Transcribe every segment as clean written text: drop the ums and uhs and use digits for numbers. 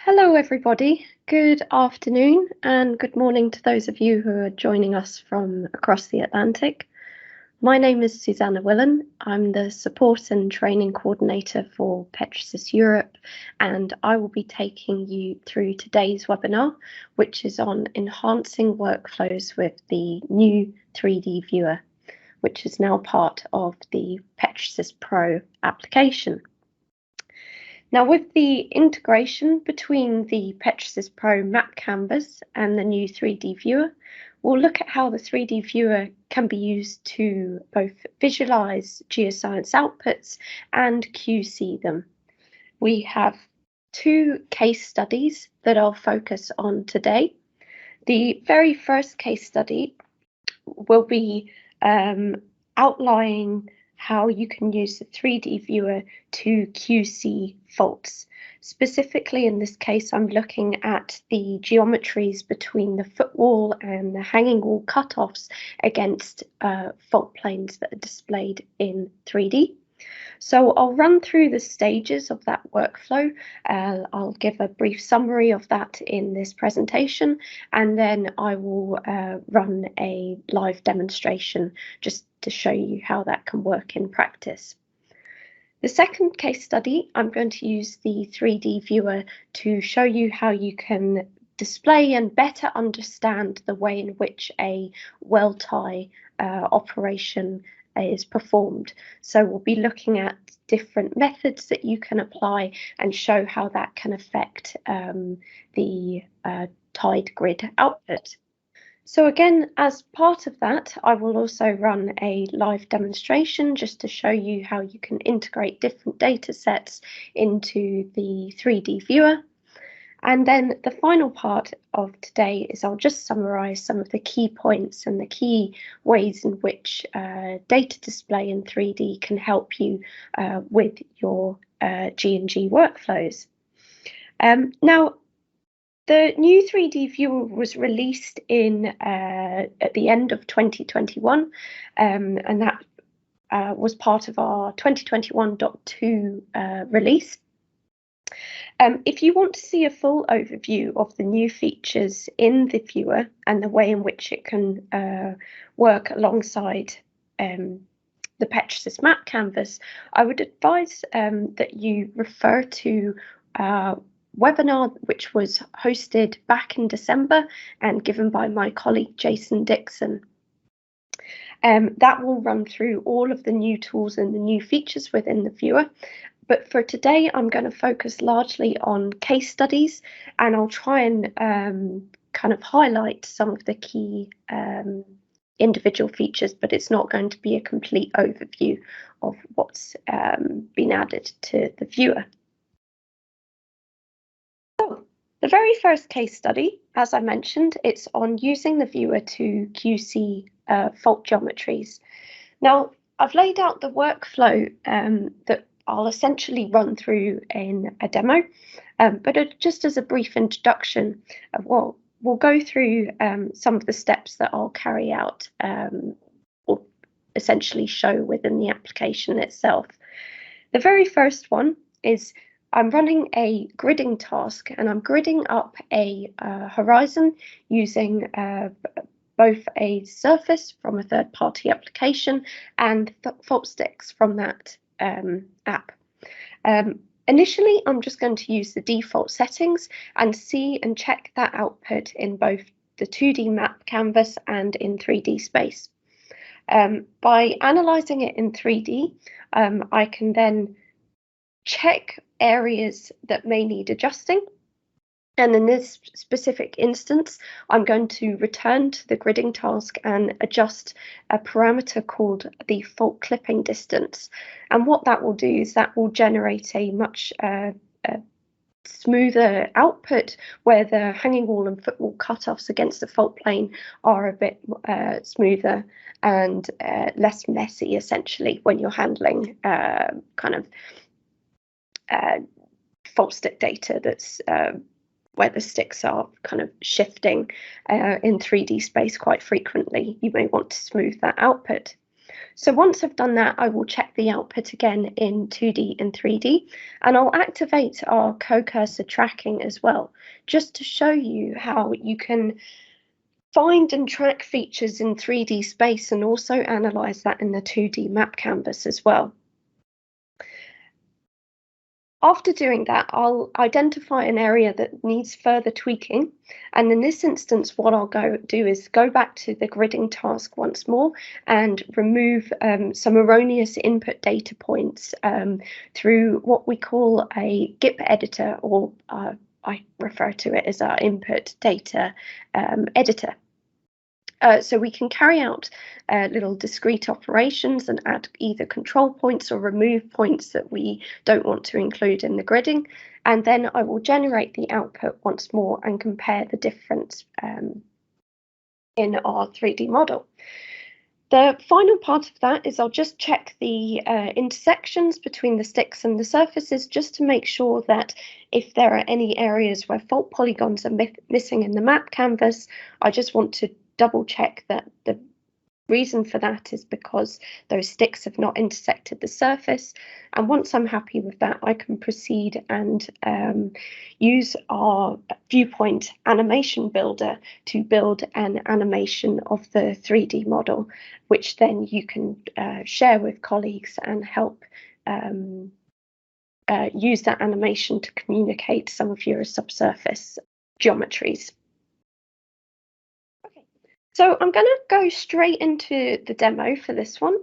Hello, everybody. Good afternoon and good morning to those of you who are joining us from across the Atlantic. My name is Susanna Willan. I'm the Support and Training Coordinator for Petrosys Europe, and I will be taking you through today's webinar, which is on enhancing workflows with the new 3D viewer, which is now part of the Petrosys Pro application. Now, with the integration between the Petrosys Pro map canvas and the new 3D viewer, we'll look at how the 3D viewer can be used to both visualize geoscience outputs and QC them. We have two case studies that I'll focus on today. The very first case study will be outlining how you can use the 3D viewer to QC faults. Specifically, in this case, I'm looking at the geometries between the footwall and the hanging wall cutoffs against fault planes that are displayed in 3D. So I'll run through the stages of that workflow. I'll give a brief summary of that in this presentation, and then I will run a live demonstration just to show you how that can work in practice. The second case study, I'm going to use the 3D viewer to show you how you can display and better understand the way in which a well tie operation is performed. So we'll be looking at different methods that you can apply and show how that can affect the tied grid output. So again, as part of that, I will also run a live demonstration just to show you how you can integrate different data sets into the 3D viewer. And then the final part of today is I'll just summarize some of the key points and the key ways in which data display in 3D can help you with your G&G workflows. Now, the new 3D viewer was released at the end of 2021, and that was part of our 2021.2 release. If you want to see a full overview of the new features in the viewer and the way in which it can work alongside the Petrosys map canvas, I would advise that you refer to a webinar which was hosted back in December and given by my colleague Jason Dixon. That will run through all of the new tools and the new features within the viewer. But for today, I'm going to focus largely on case studies, and I'll try and kind of highlight some of the key individual features, but it's not going to be a complete overview of what's been added to the viewer. So the very first case study, as I mentioned, it's on using the viewer to QC fault geometries. Now, I've laid out the workflow that I'll essentially run through in a demo, but just as a brief introduction, we'll go through some of the steps that I'll carry out or essentially show within the application itself. The very first one is I'm running a gridding task, and I'm gridding up a horizon using both a surface from a third-party application and fault sticks from that app. Initially, I'm just going to use the default settings and see and check that output in both the 2D map canvas and in 3D space. By analysing it in 3D, I can then check areas that may need adjusting. And in this specific instance, I'm going to return to the gridding task and adjust a parameter called the fault clipping distance. And what that will do is that will generate a much smoother output where the hanging wall and footwall cutoffs against the fault plane are a bit smoother and less messy, essentially, when you're handling kind of fault stick data that's where the sticks are kind of shifting in 3D space quite frequently. You may want to smooth that output. So once I've done that, I will check the output again in 2D and 3D, and I'll activate our co-cursor tracking as well, just to show you how you can find and track features in 3D space and also analyze that in the 2D map canvas as well. After doing that, I'll identify an area that needs further tweaking. And in this instance, what I'll do is go back to the gridding task once more and remove some erroneous input data points through what we call a GIP editor, or I refer to it as our input data editor. So we can carry out little discrete operations and add either control points or remove points that we don't want to include in the gridding. And then I will generate the output once more and compare the difference in our 3D model. The final part of that is I'll just check the intersections between the sticks and the surfaces, just to make sure that if there are any areas where fault polygons are missing in the map canvas, I just want to double check that the reason for that is because those sticks have not intersected the surface. And once I'm happy with that, I can proceed and use our viewpoint animation builder to build an animation of the 3D model, which then you can share with colleagues and help use that animation to communicate some of your subsurface geometries. So I'm going to go straight into the demo for this one.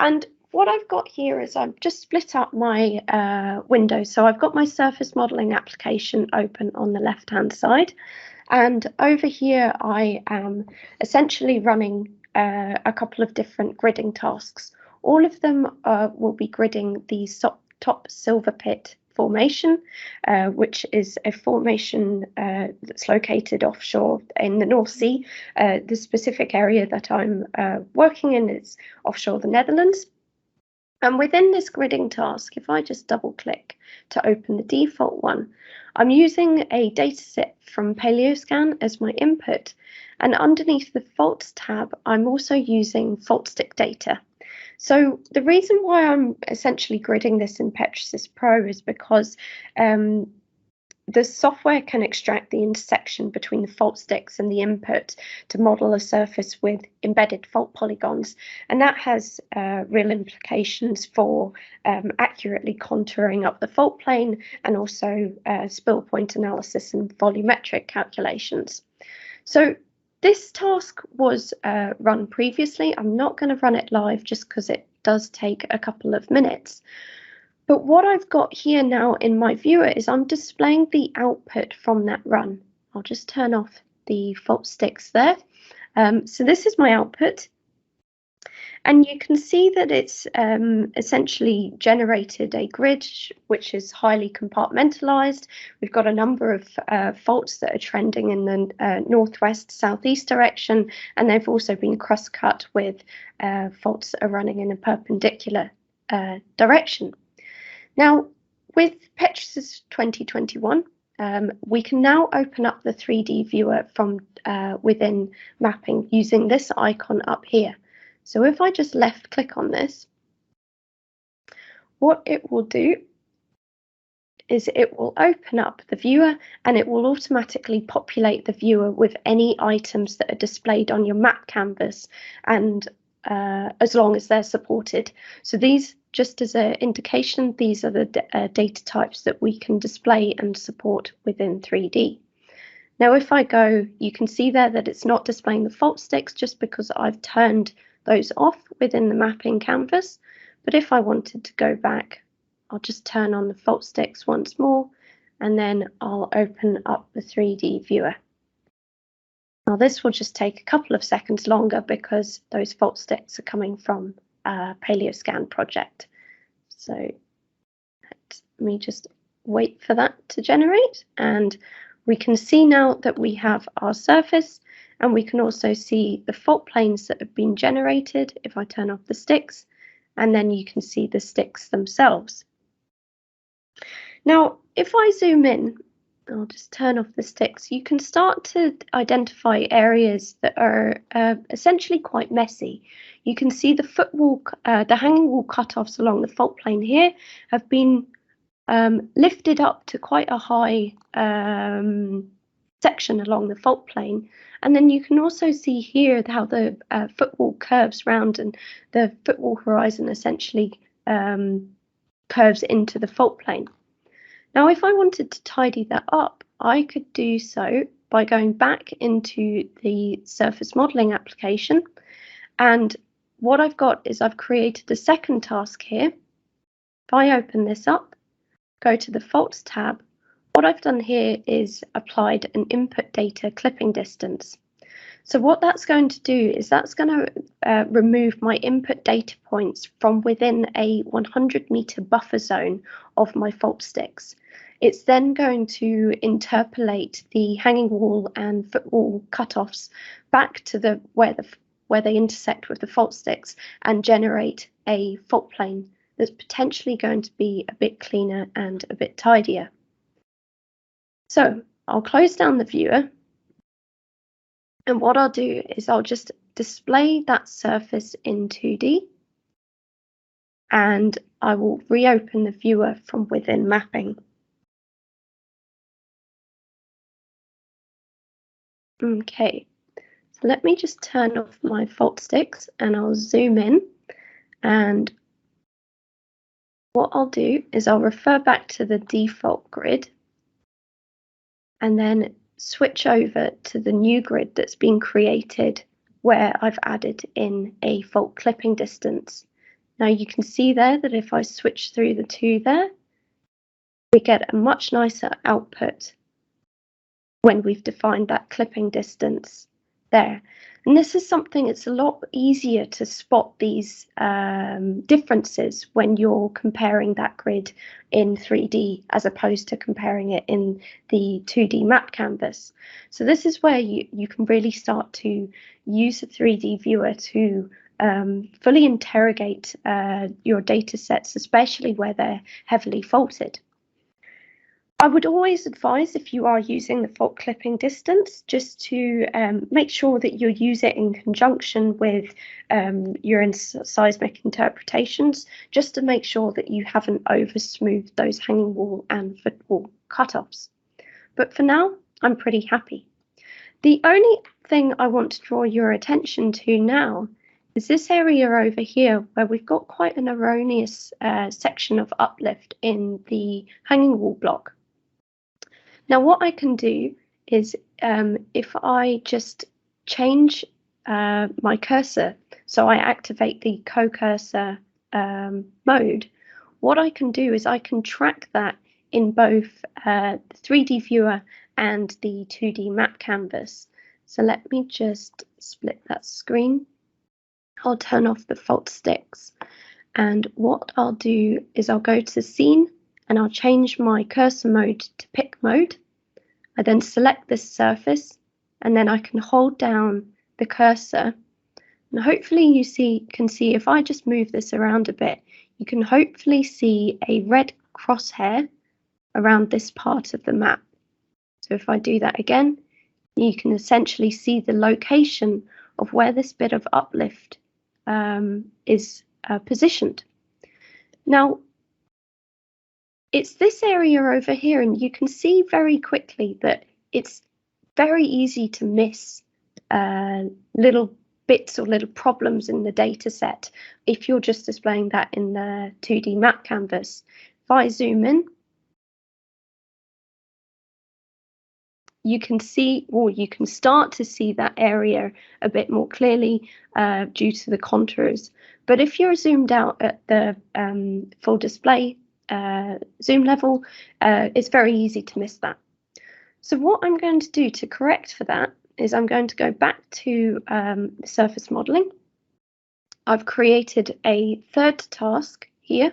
And what I've got here is I've just split up my window. So I've got my surface modeling application open on the left-hand side. And over here, I am essentially running a couple of different gridding tasks. All of them will be gridding the top silver pit formation, which is a formation that's located offshore in the North Sea. The specific area that I'm working in is offshore the Netherlands. And within this gridding task, if I just double click to open the default one, I'm using a dataset from Paleoscan as my input. And underneath the faults tab, I'm also using fault stick data. So the reason why I'm essentially gridding this in Petrosys Pro is because the software can extract the intersection between the fault sticks and the input to model a surface with embedded fault polygons. And that has real implications for accurately contouring up the fault plane, and also spill point analysis and volumetric calculations. So this task was run previously. I'm not going to run it live just because it does take a couple of minutes. But what I've got here now in my viewer is I'm displaying the output from that run. I'll just turn off the fault sticks there. So this is my output. And you can see that it's essentially generated a grid which is highly compartmentalized. We've got a number of faults that are trending in the northwest-southeast direction, and they've also been cross-cut with faults that are running in a perpendicular direction. Now, with Petrosys 2021, we can now open up the 3D viewer from within mapping using this icon up here. So if I just left click on this, what it will do is it will open up the viewer, and it will automatically populate the viewer with any items that are displayed on your map canvas, and as long as they're supported. So these, just as an indication, these are the data types that we can display and support within 3D. Now, if I go, you can see there that it's not displaying the fault sticks just because I've turned those off within the mapping canvas. But if I wanted to go back, I'll just turn on the fault sticks once more, and then I'll open up the 3D viewer. Now this will just take a couple of seconds longer because those fault sticks are coming from a Paleoscan project. So let me just wait for that to generate, and we can see now that we have our surface, and we can also see the fault planes that have been generated if I turn off the sticks, and then you can see the sticks themselves. Now, if I zoom in, I'll just turn off the sticks. You can start to identify areas that are essentially quite messy. You can see the footwall, the hanging wall cutoffs along the fault plane here have been lifted up to quite a high section along the fault plane. And then you can also see here how the footwall curves round and the footwall horizon essentially curves into the fault plane. Now, if I wanted to tidy that up, I could do so by going back into the surface modeling application. And what I've got is I've created a second task here. If I open this up, go to the faults tab, what I've done here is applied an input data clipping distance. So what that's going to do is that's going to remove my input data points from within a 100-meter buffer zone of my fault sticks. It's then going to interpolate the hanging wall and footwall cutoffs back to where they intersect with the fault sticks and generate a fault plane that's potentially going to be a bit cleaner and a bit tidier. So I'll close down the viewer, and what I'll do is I'll just display that surface in 2D, and I will reopen the viewer from within mapping. Okay, so let me just turn off my fault sticks and I'll zoom in, and what I'll do is I'll refer back to the default grid and then switch over to the new grid that's been created where I've added in a fault clipping distance. Now you can see there that if I switch through the two there, we get a much nicer output when we've defined that clipping distance there. And this is something, it's a lot easier to spot these differences when you're comparing that grid in 3D as opposed to comparing it in the 2D map canvas. So this is where you can really start to use a 3D viewer to fully interrogate your data sets, especially where they're heavily faulted. I would always advise, if you are using the fault clipping distance, just to make sure that you use it in conjunction with your seismic interpretations, just to make sure that you haven't over smoothed those hanging wall and footwall cutoffs. But for now, I'm pretty happy. The only thing I want to draw your attention to now is this area over here where we've got quite an erroneous section of uplift in the hanging wall block. Now what I can do is if I just change my cursor, so I activate the co-cursor mode, what I can do is I can track that in both the 3D viewer and the 2D map canvas. So let me just split that screen. I'll turn off the fault sticks, and what I'll do is I'll go to scene and I'll change my cursor mode to pick mode. I then select this surface and then I can hold down the cursor, and hopefully you can see if I just move this around a bit, you can hopefully see a red crosshair around this part of the map. So if I do that again, you can essentially see the location of where this bit of uplift is positioned. Now, it's this area over here, and you can see very quickly that it's very easy to miss little bits or little problems in the data set if you're just displaying that in the 2D map canvas. If I zoom in, you can see, or you can start to see that area a bit more clearly due to the contours. But if you're zoomed out at the full display zoom level, it's very easy to miss that. So what I'm going to do to correct for that is I'm going to go back to surface modeling. I've created a third task here.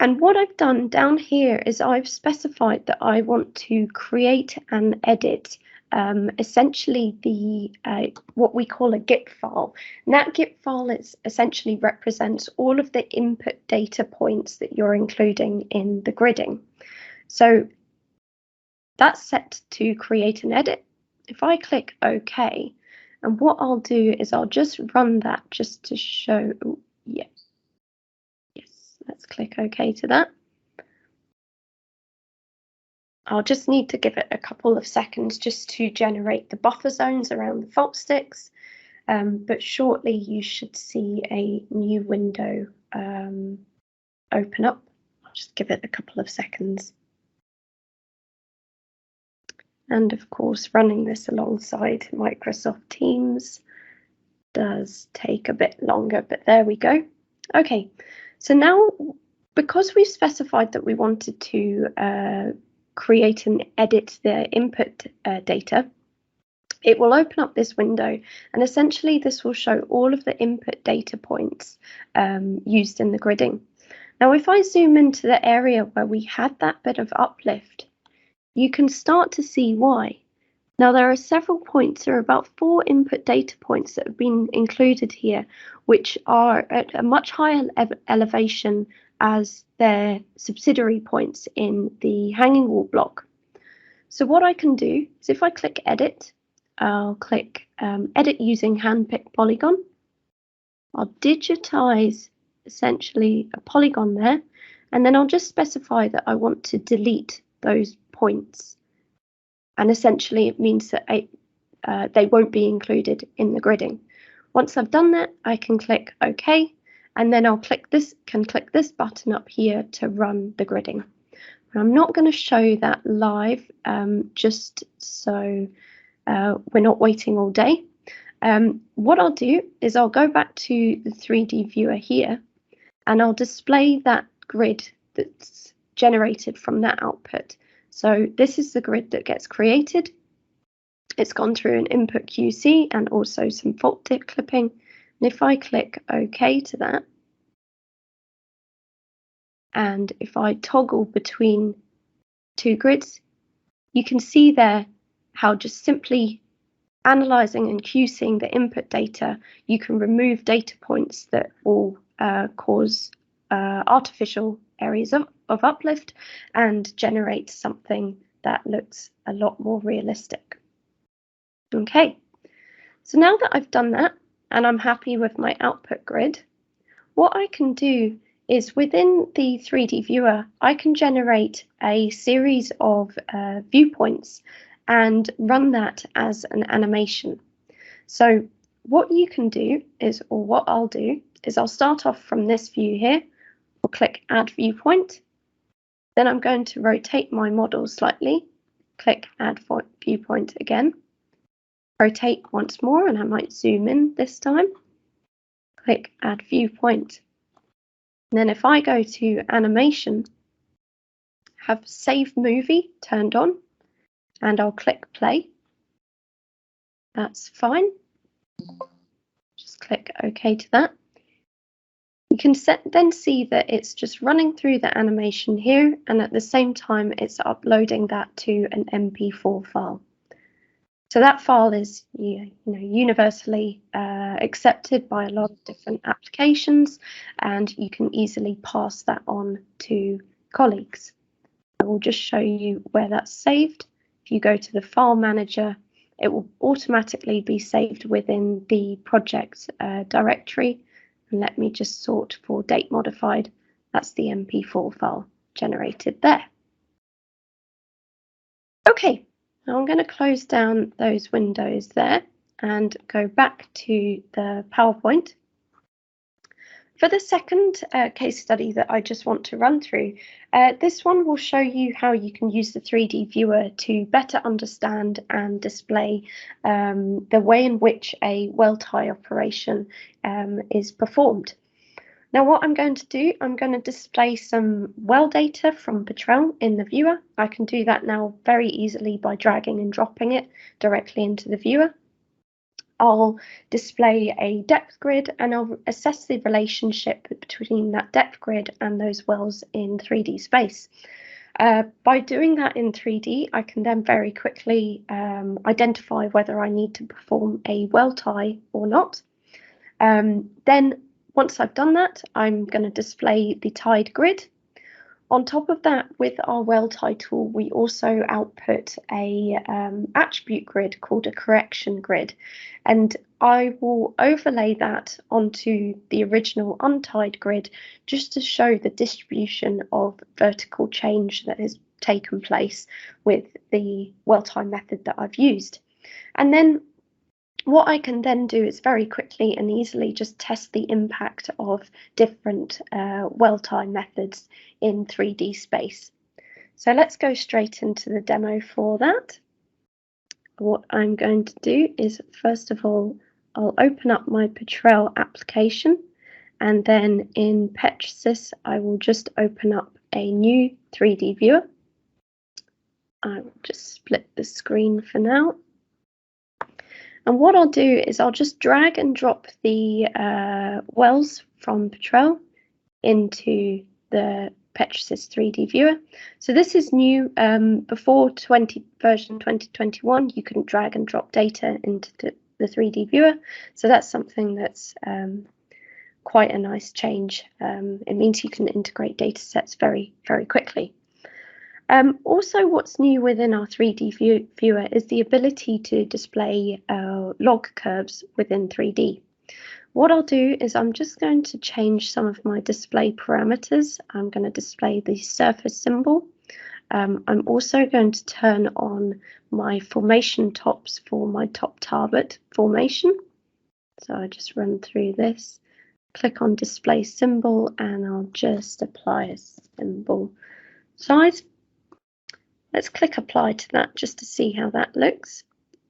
And what I've done down here is I've specified that I want to create and edit essentially the what we call a GIP file. And that GIP file essentially represents all of the input data points that you're including in the gridding. So That's set to create and edit. If I click OK, and what I'll do is I'll just run that just to show, yes, let's click OK to that. I'll just need to give it a couple of seconds just to generate the buffer zones around the fault sticks, but shortly you should see a new window open up. I'll just give it a couple of seconds. And of course, running this alongside Microsoft Teams does take a bit longer, but there we go. Okay, so now because we've specified that we wanted to create and edit the input data, it will open up this window, and essentially this will show all of the input data points used in the gridding. Now, if I zoom into the area where we had that bit of uplift, you can start to see why. Now, there are several points, there are about 4 input data points that have been included here, which are at a much higher elevation as their subsidiary points in the hanging wall block. So what I can do is if I click Edit, I'll click Edit using handpick polygon. I'll digitize essentially a polygon there, and then I'll just specify that I want to delete those points. And essentially it means that they won't be included in the gridding. Once I've done that, I can click OK, and then I'll click this button up here to run the gridding. And I'm not going to show that live, just so we're not waiting all day. What I'll do is I'll go back to the 3D viewer here, and I'll display that grid that's generated from that output. So this is the grid that gets created. It's gone through an input QC and also some fault dip clipping. And if I click OK to that, and if I toggle between 2 grids, you can see there how just simply analysing and QCing the input data, you can remove data points that will cause artificial areas of uplift and generate something that looks a lot more realistic. Okay, so now that I've done that and I'm happy with my output grid, what I can do is within the 3D viewer, I can generate a series of viewpoints and run that as an animation. So what you can do is, or what I'll do is I'll start off from this view here. I'll click Add Viewpoint. Then I'm going to rotate my model slightly, click Add Viewpoint again, rotate once more, and I might zoom in this time, click Add Viewpoint. And then if I go to Animation, have Save Movie turned on, and I'll click Play. That's fine. Just click OK to that. You can then see that it's just running through the animation here, and at the same time it's uploading that to an MP4 file. So that file is universally accepted by a lot of different applications, and you can easily pass that on to colleagues. I will just show you where that's saved. If you go to the File Manager, it will automatically be saved within the project directory. And let me just sort for date modified. That's the MP4 file generated there. Okay, now I'm going to close down those windows there and go back to the PowerPoint. For the second case study that I just want to run through, this one will show you how you can use the 3D viewer to better understand and display the way in which a well tie operation is performed. Now what I'm going to do, I'm going to display some well data from Petrel in the viewer. I can do that now very easily by dragging and dropping it directly into the viewer. I'll display a depth grid and I'll assess the relationship between that depth grid and those wells in 3D space. By doing that in 3D, I can then very quickly identify whether I need to perform a well tie or not. Then once I've done that, I'm going to display the tied grid. On top of that, with our well title, we also output a attribute grid called a correction grid, and I will overlay that onto the original untied grid just to show the distribution of vertical change that has taken place with the well time method that I've used. And then what I can then do is very quickly and easily just test the impact of different well time methods in 3D space. So let's go straight into the demo for that. What I'm going to do is, first of all, I'll open up my Petrel application, and then in PetroSys, I will just open up a new 3D viewer. I will just split the screen for now. And what I'll do is I'll just drag and drop the wells from Petrel into the PetroSys 3D viewer. So this is new. Before version 2021, you couldn't drag and drop data into the 3D viewer. So that's something that's quite a nice change. It means you can integrate data sets very, very quickly. Also, what's new within our 3D viewer is the ability to display log curves within 3D. What I'll do is I'm just going to change some of my display parameters. I'm going to display the surface symbol. I'm also going to turn on my formation tops for my top tarbot formation. So I just run through this, click on display symbol, and I'll just apply a symbol size. Let's click apply to that just to see how that looks.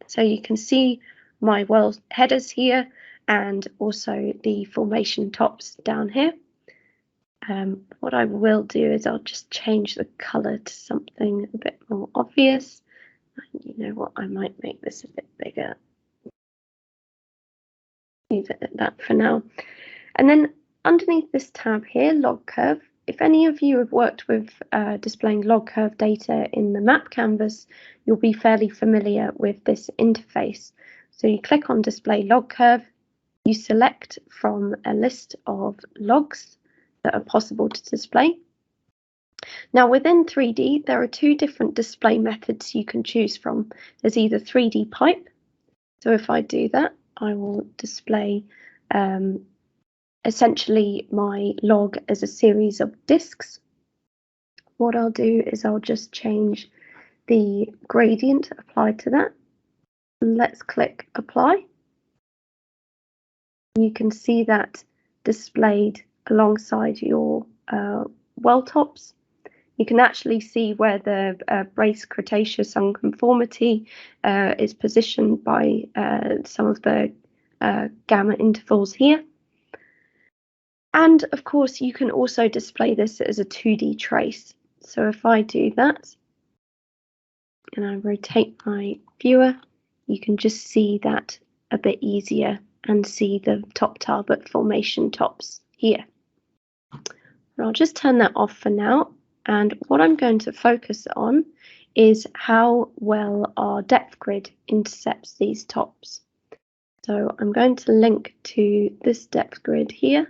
So you can see my well headers here and also the formation tops down here. What I will do is I'll just change the color to something a bit more obvious. And you know what, I might make this a bit bigger. Leave it at that for now. And then underneath this tab here, log curve, if any of you have worked with displaying log curve data in the map canvas, you'll be fairly familiar with this interface. So you click on display log curve, you select from a list of logs that are possible to display. Now within 3D, there are two different display methods you can choose from. There's either 3D pipe. So if I do that, I will display essentially my log as a series of disks. What I'll do is I'll just change the gradient applied to that. And let's click apply. You can see that displayed alongside your well tops. You can actually see where the Brace Cretaceous unconformity is positioned by some of the gamma intervals here. And of course, you can also display this as a 2D trace. So if I do that and I rotate my viewer, you can just see that a bit easier and see the top tarbot formation tops here. And I'll just turn that off for now. And what I'm going to focus on is how well our depth grid intercepts these tops. So I'm going to link to this depth grid here.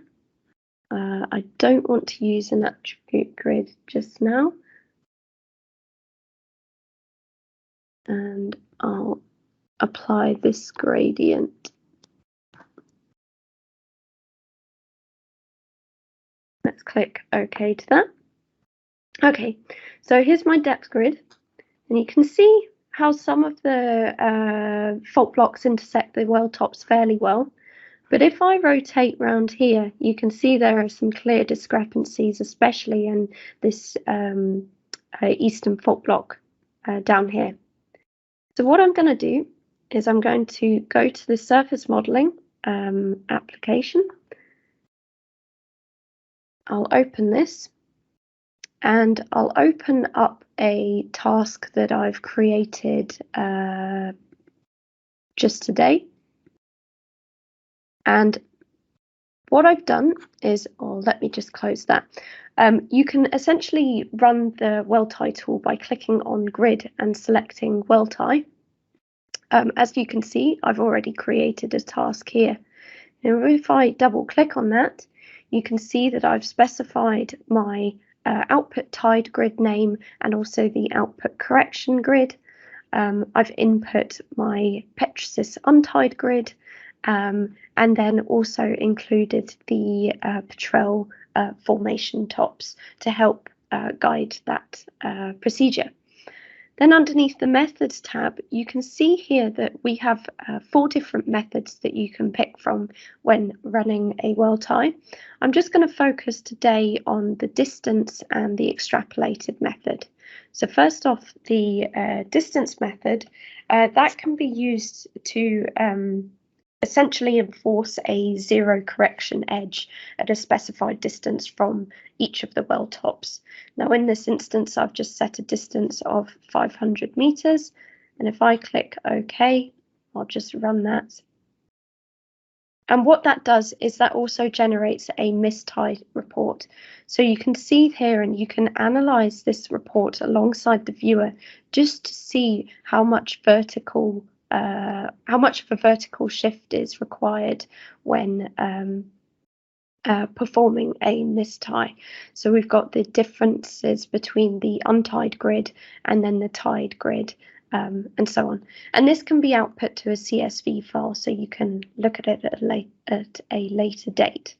I don't want to use an attribute grid just now. And I'll apply this gradient. Let's click OK to that. Okay, so here's my depth grid. And you can see how some of the fault blocks intersect the well tops fairly well. But if I rotate round here, you can see there are some clear discrepancies, especially in this eastern fault block down here. So what I'm going to do is I'm going to go to the surface modeling application. I'll open this and I'll open up a task that I've created just today. And what I've done is, let me just close that. You can essentially run the well tie tool by clicking on grid and selecting well tie. As you can see, I've already created a task here. Now, if I double click on that, you can see that I've specified my output tide grid name and also the output correction grid. I've input my Petrosys untide grid, and then also included the Petrel formation tops to help guide that procedure. Then underneath the Methods tab, you can see here that we have 4 different methods that you can pick from when running a well tie. I'm just going to focus today on the distance and the extrapolated method. So first off, the distance method, that can be used to essentially enforce a zero correction edge at a specified distance from each of the well tops. Now in this instance, I've just set a distance of 500 meters, and if I click OK, I'll just run that. And what that does is that also generates a mistide report. So you can see here, and you can analyze this report alongside the viewer just to see how much of a vertical shift is required when performing a mistie. So we've got the differences between the untide grid and then the tide grid, and so on. And this can be output to a CSV file, so you can look at it at a later date.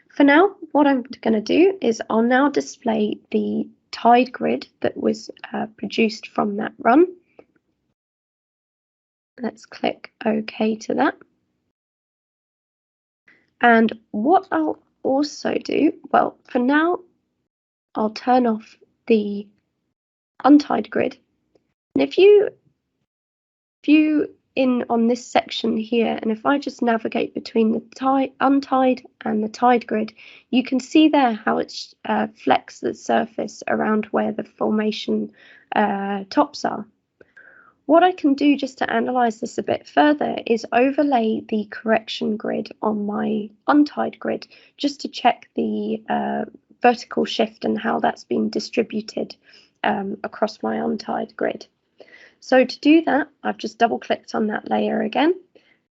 For now, what I'm going to do is I'll now display the tide grid that was produced from that run. Let's click OK to that. And what I'll also do, well, for now, I'll turn off the untide grid. And if you in on this section here, and if I just navigate between the untide and the tide grid, you can see there how it's flexed the surface around where the formation tops are. What I can do just to analyze this a bit further is overlay the correction grid on my untide grid just to check the vertical shift and how that's been distributed across my untide grid. So to do that, I've just double clicked on that layer again,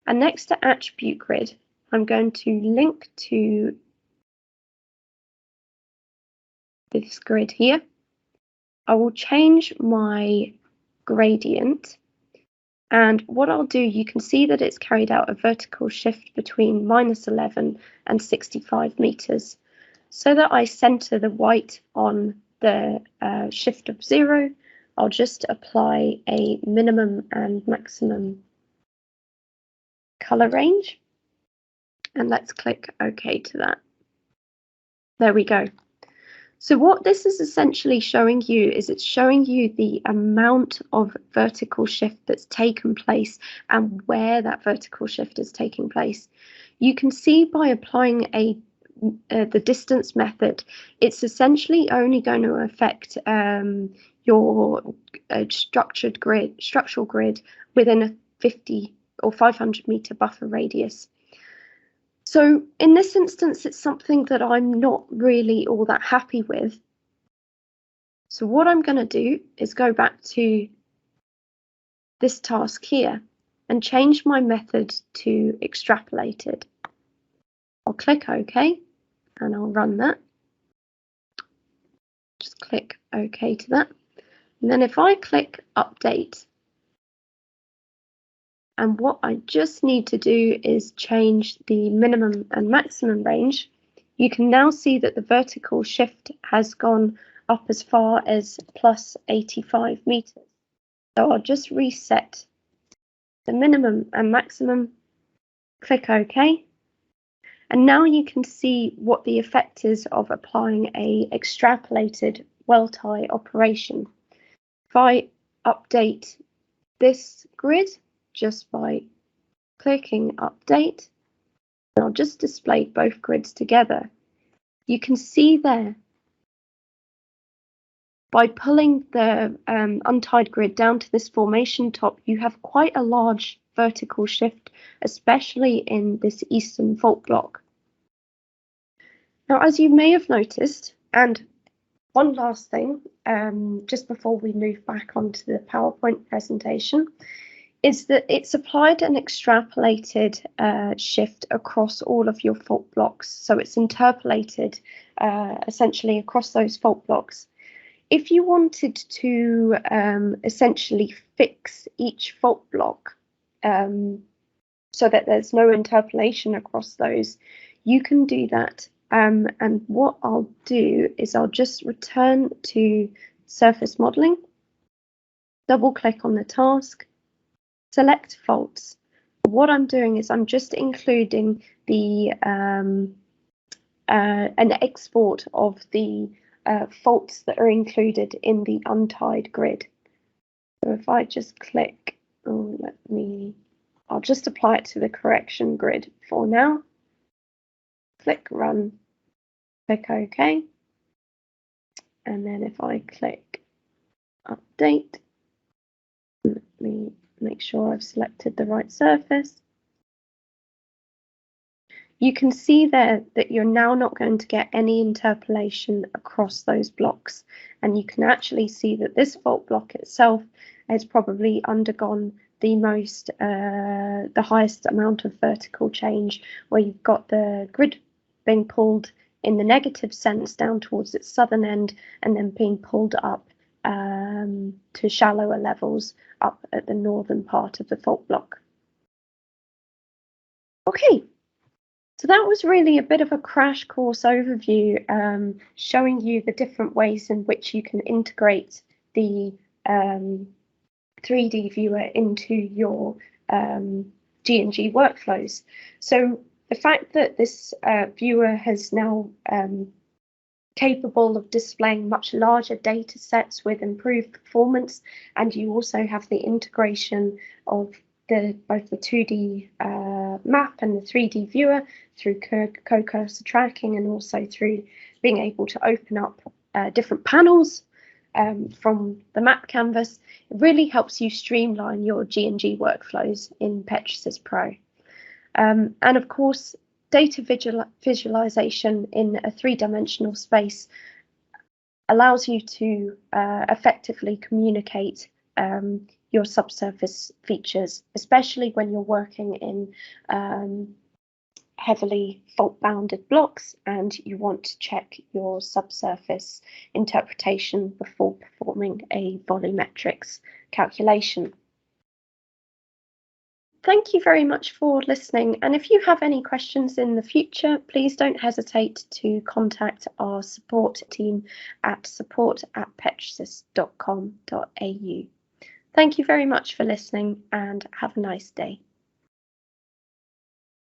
and next to attribute grid, I'm going to link to this grid here. I will change my gradient, and what I'll do, you can see that it's carried out a vertical shift between -11 and 65 meters, so that I center the white on the shift of 0. I'll just apply a minimum and maximum color range, and let's click OK to that. There we go. So what this is essentially showing you is it's showing you the amount of vertical shift that's taken place and where that vertical shift is taking place. You can see by applying the distance method, it's essentially only going to affect your structural grid within a 50 or 500 meter buffer radius. So in this instance, it's something that I'm not really all that happy with. So what I'm going to do is go back to this task here and change my method to extrapolated. I'll click OK and I'll run that. Just click OK to that. And then if I click update, and what I just need to do is change the minimum and maximum range, you can now see that the vertical shift has gone up as far as +85 meters. So I'll just reset the minimum and maximum, click OK. And now you can see what the effect is of applying a extrapolated well tie operation. If I update this grid just by clicking update, and I'll just display both grids together, you can see there by pulling the untide grid down to this formation top, you have quite a large vertical shift, especially in this eastern fault block. Now, as you may have noticed, and one last thing, just before we move back onto the PowerPoint presentation, is that it's applied an extrapolated shift across all of your fault blocks. So it's interpolated essentially across those fault blocks. If you wanted to essentially fix each fault block so that there's no interpolation across those, you can do that. And what I'll do is I'll just return to surface modeling, double click on the task, select faults. What I'm doing is I'm just including the an export of the faults that are included in the untied grid. So if I just click, I'll just apply it to the correction grid for now. Click run, click OK. And then if I click update, let me make sure I've selected the right surface. You can see there that you're now not going to get any interpolation across those blocks. And you can actually see that this fault block itself has probably undergone the highest amount of vertical change, where you've got the grid being pulled in the negative sense down towards its southern end and then being pulled up to shallower levels up at the northern part of the fault block. Okay. So that was really a bit of a crash course overview, showing you the different ways in which you can integrate the 3D viewer into your G&G workflows. So the fact that this viewer has now capable of displaying much larger data sets with improved performance, and you also have the integration of both the 2D map and the 3D viewer through co-cursor tracking, and also through being able to open up different panels from the map canvas. It really helps you streamline your G&G workflows in Petrasys Pro. And of course, data visualization in a three-dimensional space allows you to effectively communicate your subsurface features, especially when you're working in heavily fault-bounded blocks and you want to check your subsurface interpretation before performing a volumetrics calculation. Thank you very much for listening, and if you have any questions in the future, please don't hesitate to contact our support team at support@petrasys.com.au. Thank you very much for listening and have a nice day.